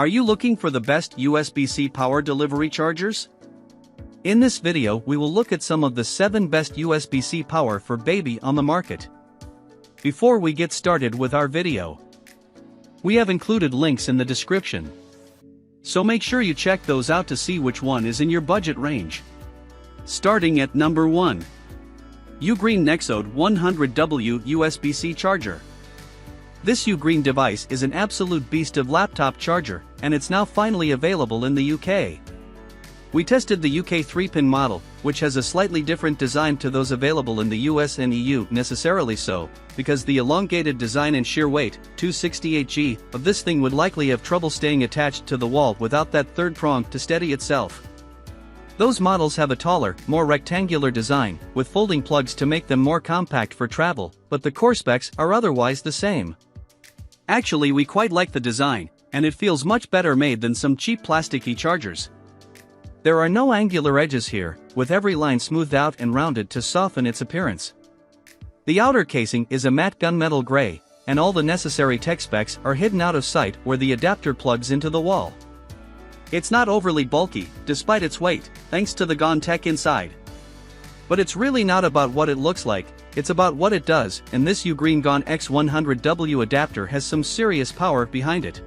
Are you looking for the best USB-C power delivery chargers? In this video we will look at some of the 7 best USB-C power for baby on the market. Before we get started with our video, we have included links in the description, so make sure you check those out to see which one is in your budget range. Starting at number 1. UGreen Nexode 100W USB-C charger. This UGreen device is an absolute beast of laptop charger, and it's now finally available in the UK. We tested the UK 3-pin model, which has a slightly different design to those available in the US and EU, necessarily so, because the elongated design and sheer weight, 268g, of this thing would likely have trouble staying attached to the wall without that third prong to steady itself. Those models have a taller, more rectangular design, with folding plugs to make them more compact for travel, but the core specs are otherwise the same. Actually, we quite like the design, and it feels much better made than some cheap plasticky chargers. There are no angular edges here, with every line smoothed out and rounded to soften its appearance. The outer casing is a matte gunmetal gray, and all the necessary tech specs are hidden out of sight where the adapter plugs into the wall. It's not overly bulky, despite its weight, thanks to the GON tech inside. But it's really not about what it looks like, it's about what it does, and this UGreen GON X100W adapter has some serious power behind it.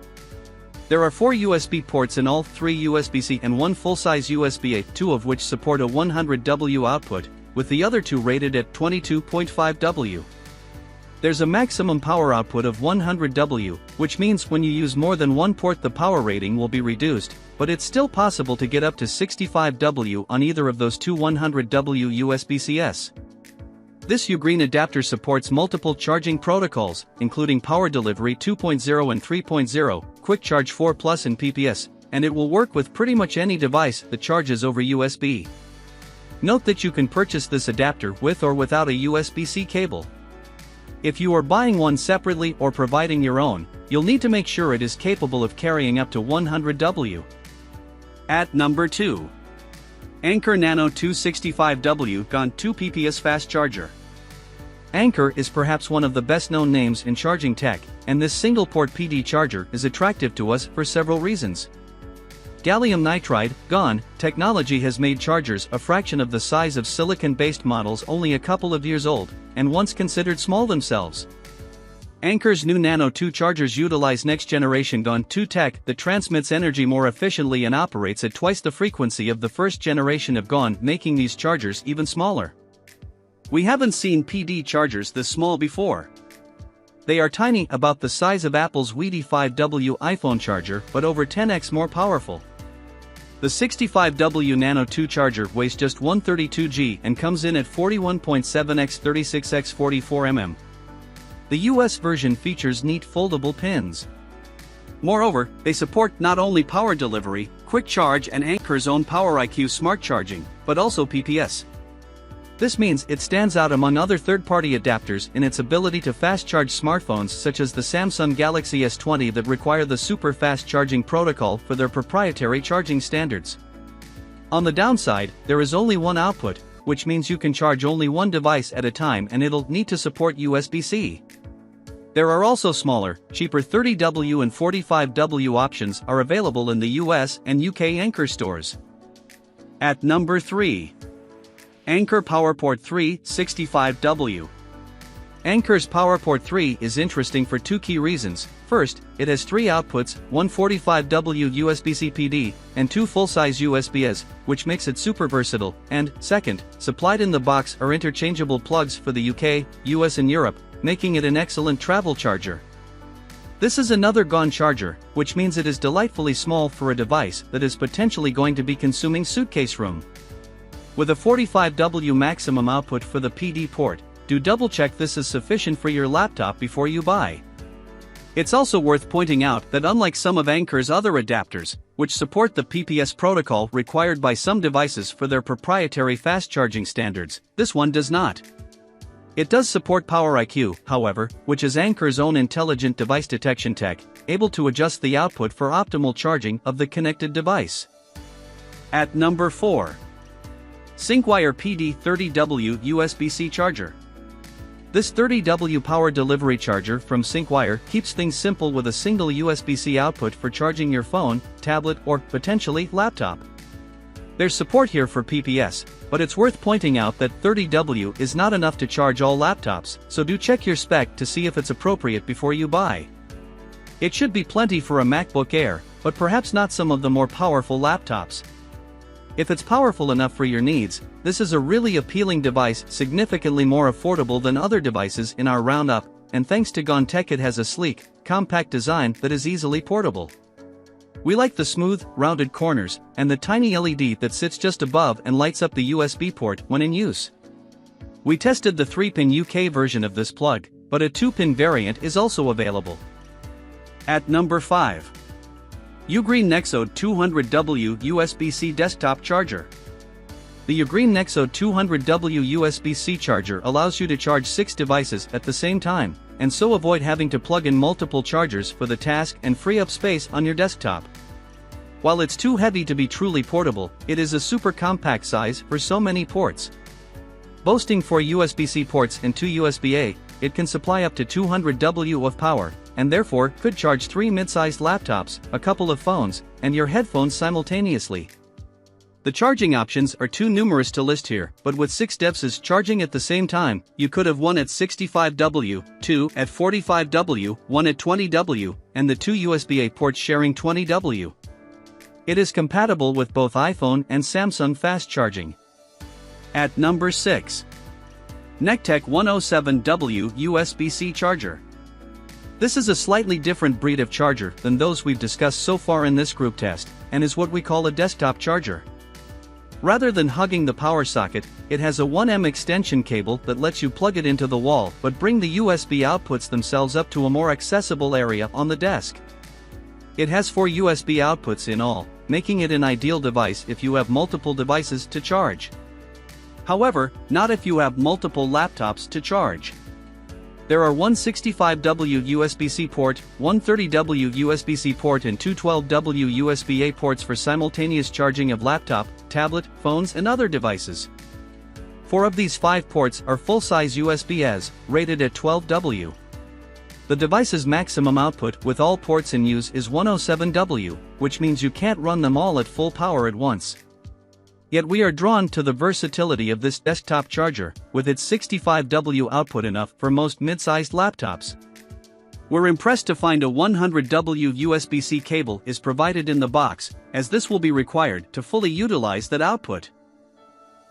There are 4 USB ports in all, 3 USB-C and 1 full-size USB-A, 2 of which support a 100W output, with the other 2 rated at 22.5W. There's a maximum power output of 100W, which means when you use more than one port the power rating will be reduced, but it's still possible to get up to 65W on either of those 2 100W USB-Cs. This UGreen adapter supports multiple charging protocols, including Power Delivery 2.0 and 3.0, Quick Charge 4 Plus and PPS, and it will work with pretty much any device that charges over USB. Note that you can purchase this adapter with or without a USB-C cable. If you are buying one separately or providing your own, you'll need to make sure it is capable of carrying up to 100W. At number 2. Anker Nano 265W GON 2 PPS Fast Charger. Anker is perhaps one of the best-known names in charging tech, and this single-port PD charger is attractive to us for several reasons. Gallium nitride, GON, technology has made chargers a fraction of the size of silicon-based models only a couple of years old, and once considered small themselves. Anker's new Nano 2 chargers utilize next-generation GON 2 tech that transmits energy more efficiently and operates at twice the frequency of the first generation of GON, making these chargers even smaller. We haven't seen PD chargers this small before. They are tiny, about the size of Apple's Weedy 5W iPhone charger, but over 10x more powerful. The 65W Nano 2 charger weighs just 132g and comes in at 41.7x 36x 44mm. The US version features neat foldable pins. Moreover, they support not only power delivery, quick charge and Anker's own PowerIQ smart charging, but also PPS. This means it stands out among other third-party adapters in its ability to fast-charge smartphones such as the Samsung Galaxy S20 that require the super fast charging protocol for their proprietary charging standards. On the downside, there is only one output, which means you can charge only one device at a time and it'll need to support USB-C. There are also smaller, cheaper 30W and 45W options are available in the US and UK Anker stores. At number 3. Anker PowerPort III 65W. Anker's PowerPort III is interesting for 2 key reasons. First, it has 3 outputs, one 45W USB-C PD, and 2 full-size USB-As, which makes it super versatile, and, second, supplied in the box are interchangeable plugs for the UK, US and Europe, making it an excellent travel charger. This is another GON charger, which means it is delightfully small for a device that is potentially going to be consuming suitcase room. With a 45W maximum output for the PD port, do double-check this is sufficient for your laptop before you buy. It's also worth pointing out that unlike some of Anker's other adapters, which support the PPS protocol required by some devices for their proprietary fast charging standards, this one does not. It does support PowerIQ, however, which is Anker's own intelligent device detection tech, able to adjust the output for optimal charging of the connected device. At number 4. Syncwire PD30W USB-C charger. This 30W power delivery charger from Syncwire keeps things simple with a single USB-C output for charging your phone, tablet, or, potentially, laptop. There's support here for PPS, but it's worth pointing out that 30W is not enough to charge all laptops, so do check your spec to see if it's appropriate before you buy. It should be plenty for a MacBook Air, but perhaps not some of the more powerful laptops. If it's powerful enough for your needs, this is a really appealing device, significantly more affordable than other devices in our roundup, and thanks to Nekteck it has a sleek, compact design that is easily portable. We like the smooth, rounded corners, and the tiny LED that sits just above and lights up the USB port when in use. We tested the 3-pin UKEY version of this plug, but a 2-pin variant is also available. At number 5. UGreen Nexode 200W USB-C Desktop Charger. The UGreen Nexode 200W USB-C charger allows you to charge 6 devices at the same time, and so avoid having to plug in multiple chargers for the task and free up space on your desktop. While it's too heavy to be truly portable, it is a super compact size for so many ports. Boasting 4 USB-C ports and 2 USB-A, it can supply up to 200W of power, and therefore could charge 3 mid-sized laptops, a couple of phones, and your headphones simultaneously. The charging options are too numerous to list here, but with 6 devices charging at the same time, you could have one at 65W, 2 at 45W, 1 at 20W, and the 2 USB-A ports sharing 20W. It is compatible with both iPhone and Samsung fast charging. At number 6. Nekteck 107W USB-C Charger. This is a slightly different breed of charger than those we've discussed so far in this group test, and is what we call a desktop charger. Rather than hugging the power socket, it has a 1M extension cable that lets you plug it into the wall but bring the USB outputs themselves up to a more accessible area on the desk. It has 4 USB outputs in all, making it an ideal device if you have multiple devices to charge. However, not if you have multiple laptops to charge. There are one 65W USB-C port, one 30W USB-C port and 2 12W USB-A ports for simultaneous charging of laptop, tablet, phones and other devices. 4 of these 5 ports are full-size USB-As, rated at 12W. The device's maximum output with all ports in use is 107W, which means you can't run them all at full power at once. Yet we are drawn to the versatility of this desktop charger, with its 65W output enough for most mid-sized laptops. We're impressed to find a 100W USB-C cable is provided in the box, as this will be required to fully utilize that output.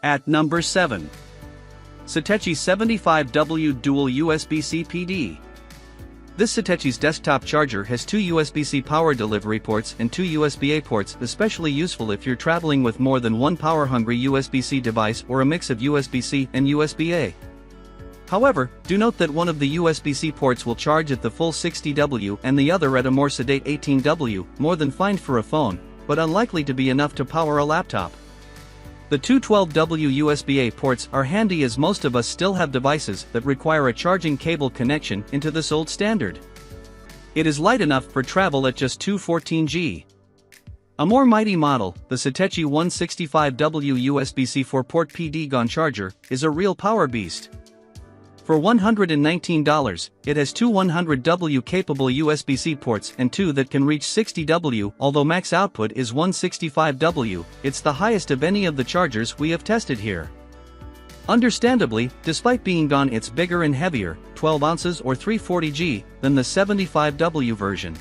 At number 7. Satechi 75W Dual USB-C PD. This Satechi's desktop charger has 2 USB-C power delivery ports and 2 USB-A ports, especially useful if you're traveling with more than one power-hungry USB-C device or a mix of USB-C and USB-A. However, do note that one of the USB-C ports will charge at the full 60W and the other at a more sedate 18W, more than fine for a phone, but unlikely to be enough to power a laptop. The 2 12W USB-A ports are handy as most of us still have devices that require a charging cable connection into this old standard. It is light enough for travel at just 214G. A more mighty model, the Satechi 165W USB-C 4-port PD GON charger, is a real power beast. For $119, it has 2 100W capable USB-C ports and 2 that can reach 60W. Although max output is 165W, it's the highest of any of the chargers we have tested here. Understandably, despite being GON, it's bigger and heavier, 12 ounces or 340G, than the 75W version.